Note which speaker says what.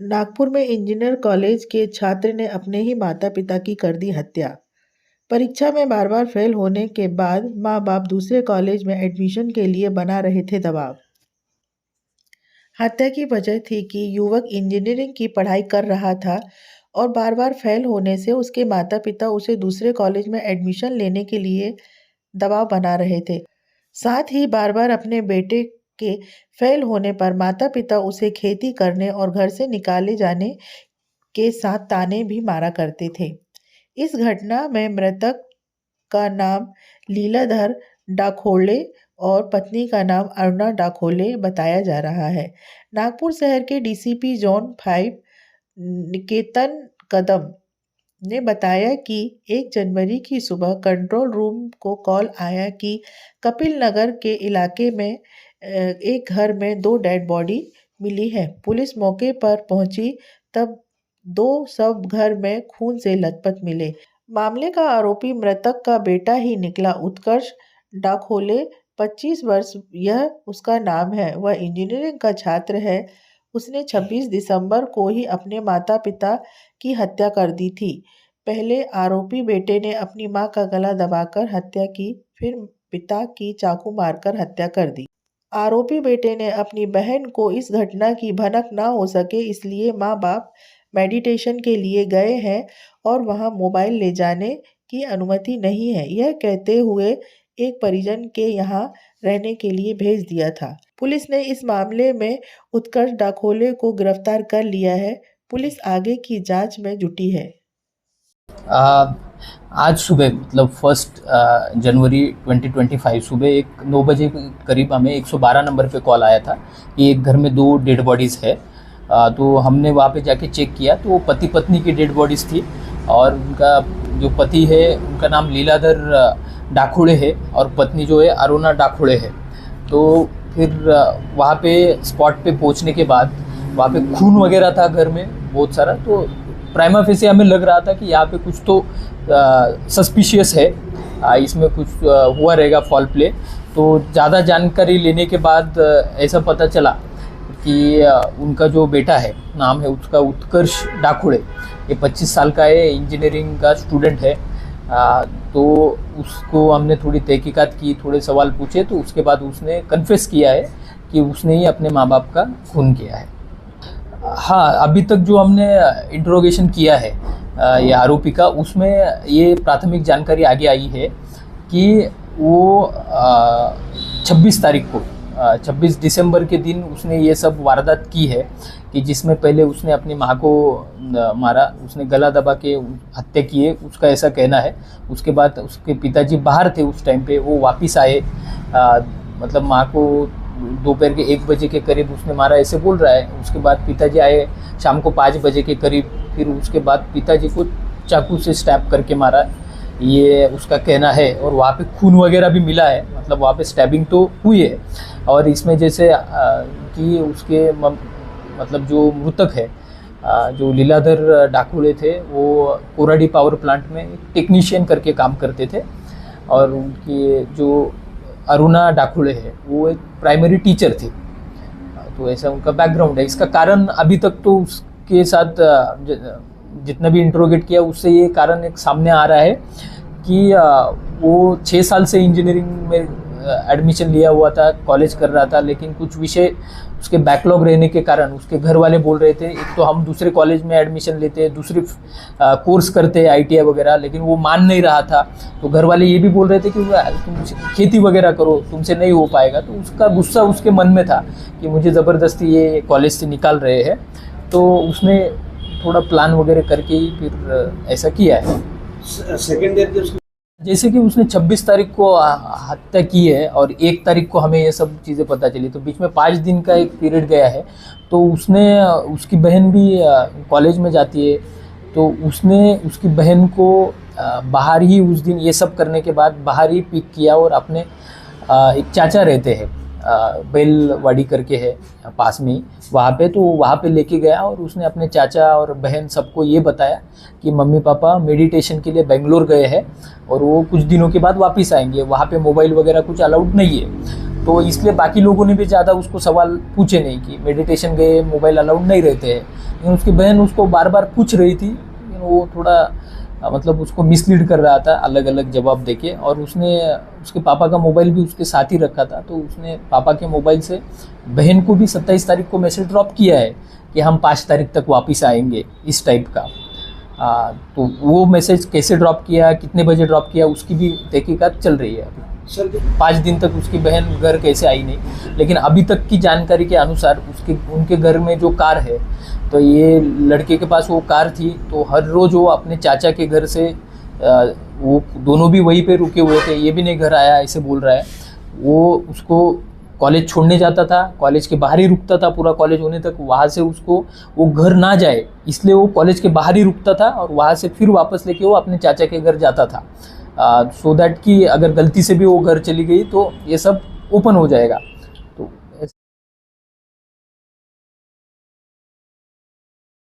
Speaker 1: नागपुर में engineer college के छात्र ने अपने ही माता पिता की कर दी हत्या। परीक्षा में बार बार फेल होने के बाद माँ बाप दूसरे कॉलेज में एडमिशन के लिए बना रहे थे दबाव। हत्या की वजह थी कि युवक इंजीनियरिंग की पढ़ाई कर रहा था और बार बार फेल होने से उसके माता पिता उसे दूसरे कॉलेज में एडमिशन लेने के लिए दबाव बना रहे थे। साथ ही बार बार अपने बेटे के फेल होने पर माता पिता उसे खेती करने और घर से निकाले जाने के साथ ताने भी मारा करते थे। इस घटना में मृतक का नाम लीलाधर डाखोले और पत्नी का नाम अरुणा डाखोले बताया जा रहा है। नागपुर शहर के डीसीपी जोन 5 निकेतन कदम ने बताया कि 1 जनवरी की सुबह कंट्रोल रूम को कॉल आया कि कपिल नगर के इलाके में एक घर में 2 डेड बॉडी मिली है। पुलिस मौके पर पहुंची तब 2 शव घर में खून से लथपथ मिले। मामले का आरोपी मृतक का बेटा ही निकला। उत्कर्ष डाखोले 25 वर्ष यह उसका नाम है। वह इंजीनियरिंग का छात्र है। उसने 26 दिसंबर को ही अपने माता पिता की हत्या कर दी थी। पहले आरोपी बेटे ने अपनी मां का गला दबाकर हत्या की, फिर पिता की चाकू मारकर हत्या कर दी। आरोपी बेटे ने अपनी बहन को इस घटना की भनक ना हो सके इसलिए माँ बाप मेडिटेशन के लिए गए हैं और वहां मोबाइल ले जाने की अनुमति नहीं है, यह कहते हुए एक परिजन के यहाँ रहने के लिए भेज दिया था। पुलिस ने इस मामले में उत्कर्ष डाखोले को गिरफ्तार कर लिया है। पुलिस आगे की जांच में जुटी है।
Speaker 2: आज सुबह मतलब 1 जनवरी 2025 सुबह 9 बजे के करीब हमें 112 नंबर पे कॉल आया था कि एक घर में 2 डेड बॉडीज़ है। तो हमने वहाँ पे जाके चेक किया तो वो पति पत्नी की डेड बॉडीज़ थी और उनका जो पति है उनका नाम लीलाधर डाखोड़े है और पत्नी जो है अरुणा डाखोड़े है। तो फिर वहाँ पे स्पॉट पे पहुँचने के बाद वहाँ पे खून वगैरह था घर में बहुत सारा। तो प्राइमा फेसी हमें लग रहा था कि यहाँ पे कुछ तो सस्पिशियस है, इसमें कुछ हुआ रहेगा फॉल प्ले। तो ज़्यादा जानकारी लेने के बाद ऐसा पता चला कि उनका जो बेटा है नाम है उसका उत्कर्ष डाखोड़े, ये 25 साल का है, इंजीनियरिंग का स्टूडेंट है। तो उसको हमने थोड़ी तहकीकात की, थोड़े सवाल पूछे तो उसके बाद उसने कन्फेस किया है कि उसने ही अपने माँ बाप का खून किया है। हाँ, अभी तक जो हमने इंट्रोगेशन किया है ये आरोपी का, उसमें ये प्राथमिक जानकारी आगे आई है कि वो 26 तारीख को 26 दिसंबर के दिन उसने ये सब वारदात की है कि जिसमें पहले उसने अपनी माँ को मारा, उसने गला दबा के हत्या की है, उसका ऐसा कहना है। उसके बाद उसके पिताजी बाहर थे उस टाइम पे, वो वापस आए, मतलब माँ को दोपहर के 1 बजे के करीब उसने मारा ऐसे बोल रहा है। उसके बाद पिताजी आए शाम को 5 बजे के करीब, फिर उसके बाद पिताजी को चाकू से स्टैब करके मारा, ये उसका कहना है। और वहाँ पे खून वगैरह भी मिला है, मतलब वहाँ पे स्टैबिंग तो हुई है। और इसमें जैसे कि उसके मतलब जो मृतक है जो लीलाधर डाखोले थे वो कोराडी पावर प्लांट में टेक्नीशियन करके काम करते थे और उनकी जो अरुणा डाखोले है वो एक प्राइमरी टीचर थी। तो ऐसा उनका बैकग्राउंड है। इसका कारण अभी तक तो उसके साथ जितना भी इंट्रोगेट किया उससे ये कारण एक सामने आ रहा है कि वो 6 साल से इंजीनियरिंग में एडमिशन लिया हुआ था, कॉलेज कर रहा था, लेकिन कुछ विषय उसके बैकलॉग रहने के कारण उसके घर वाले बोल रहे थे एक तो हम दूसरे कॉलेज में एडमिशन लेते हैं, दूसरे कोर्स करते हैं ITI वगैरह, लेकिन वो मान नहीं रहा था। तो घर वाले ये भी बोल रहे थे कि तुम खेती वगैरह करो, तुमसे नहीं हो पाएगा। तो उसका गुस्सा उसके मन में था कि मुझे ज़बरदस्ती ये कॉलेज से निकाल रहे हैं। तो उसने थोड़ा प्लान वगैरह करके ही फिर ऐसा किया है।
Speaker 3: सेकेंड ईयर
Speaker 2: जैसे कि उसने 26 तारीख को हत्या की है और 1 तारीख को हमें ये सब चीज़ें पता चली, तो बीच में 5 दिन का एक पीरियड गया है। तो उसने उसकी बहन भी कॉलेज में जाती है, तो उसने उसकी बहन को बाहर ही उस दिन ये सब करने के बाद बाहर ही पिक किया और अपने एक चाचा रहते हैं बेलवाड़ी करके है पास में ही वहाँ पे, तो वहाँ पे लेके गया और उसने अपने चाचा और बहन सबको ये बताया कि मम्मी पापा मेडिटेशन के लिए बेंगलोर गए हैं और वो कुछ दिनों के बाद वापस आएंगे, वहाँ पे मोबाइल वगैरह कुछ अलाउड नहीं है। तो इसलिए बाकी लोगों ने भी ज़्यादा उसको सवाल पूछे नहीं कि मेडिटेशन गए मोबाइल अलाउड नहीं रहते हैं, लेकिन उसकी बहन उसको बार बार पूछ रही थी, लेकिन वो थोड़ा मतलब उसको मिसलीड कर रहा था अलग अलग जवाब देके। और उसने उसके पापा का मोबाइल भी उसके साथ ही रखा था, तो उसने पापा के मोबाइल से बहन को भी 27 तारीख को मैसेज ड्रॉप किया है कि हम 5 तारीख तक वापस आएंगे, इस टाइप का। तो वो मैसेज कैसे ड्रॉप किया, कितने बजे ड्रॉप किया, उसकी भी तहकीकात चल रही है अभी।
Speaker 3: सर
Speaker 2: 5 दिन तक उसकी बहन घर कैसे आई नहीं, लेकिन अभी तक की जानकारी के अनुसार उनके घर में जो कार है, तो ये लड़के के पास वो कार थी, तो हर रोज़ वो अपने चाचा के घर से वो दोनों भी वहीं पे रुके हुए थे, ये भी नहीं घर आया ऐसे बोल रहा है। वो उसको कॉलेज छोड़ने जाता था, कॉलेज के बाहर ही रुकता था पूरा कॉलेज होने तक, वहाँ से उसको वो घर ना जाए इसलिए वो कॉलेज के बाहर ही रुकता था और वहाँ से फिर वापस लेके वो अपने चाचा के घर जाता था, सो दैट कि अगर गलती से भी वो घर चली गई तो ये सब ओपन हो जाएगा।